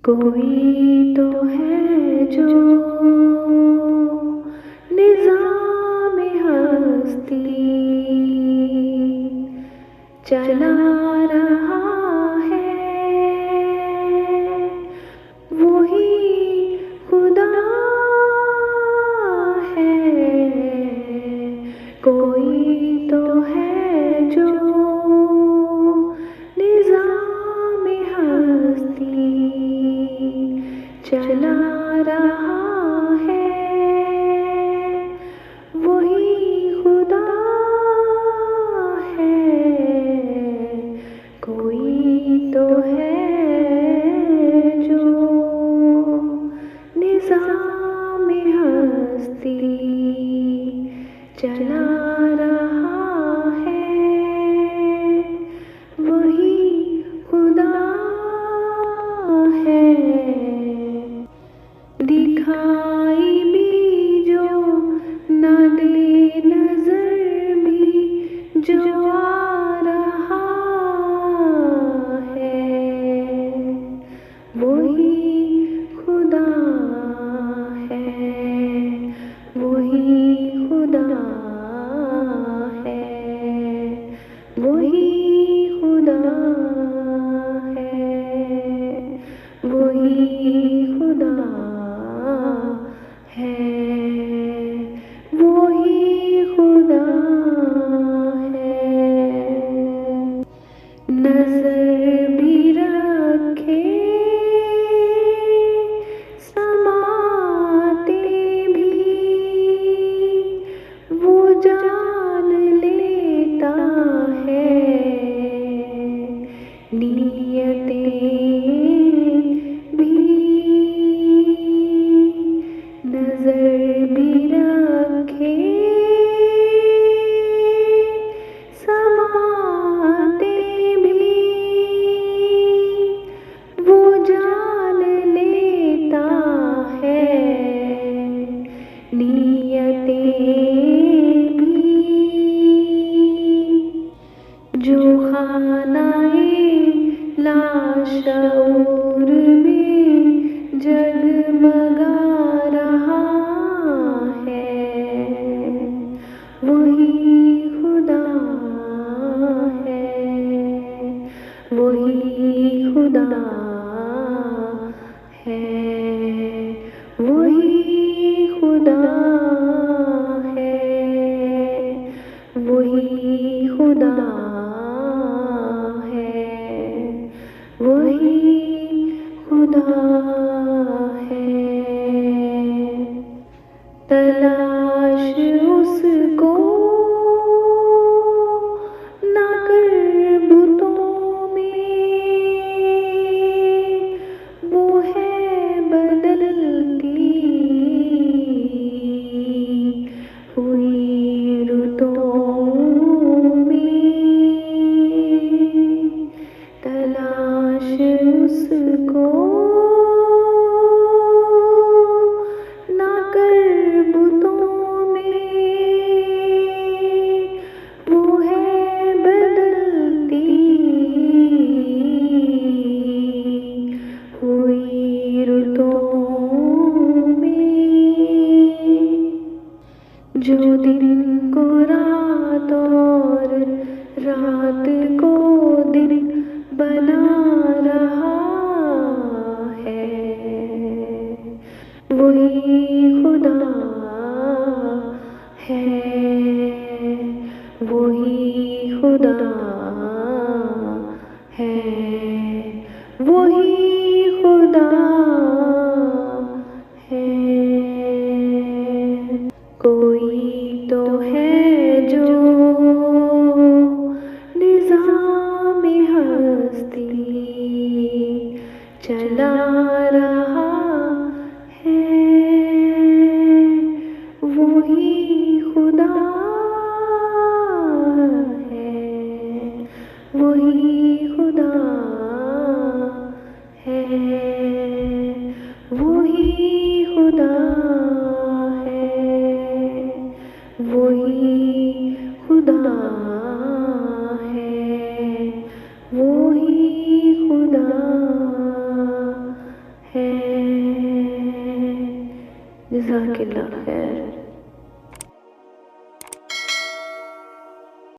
कोई तो है जो निज़ाम-ए हस्ती चला रहा है, वही खुदा है। कोई तो है जो निज़ाम-ए हस्ती चला रहा है, वही खुदा है। कोई तो है जो निज़ाम-ए हस्ती चला रहा है, वही खुदा है। दिखाई भी जो न दे नजर भी जो आ रहा है, वही खुदा है, वही खुदा है, वही खुदा है, वही खुदा है, वही खुदा है। नजर भी रखे समाते भी, वो जान लेता है। नियतें भी नजर भी रखे समाते भी, वो जान लेता है। नियतें भी जो खानाए लाशऊर में जगमगा रहा है, वही खुदा है, वही खुदा है, वही खुदा है, वही खुदा है, वही खुदा है। तलाश उसको ना कर बुतों में, वो है बदलती हुई रुतों में। तलाश उसको ना कर बुतों में, वो है बदलती हुई रुतों में। जो दिन को रात और रात को दिन बना रहा है, वही खुदा है, वही खुदा है, वही खुदा है। कोई तो है जो निज़ाम-ए हस्ती चला रहा है, वही खुदा है, वही खुदा है, वही खुदा है, वही खुदा है, वही खुदा जज़ाकल्लाह खैर।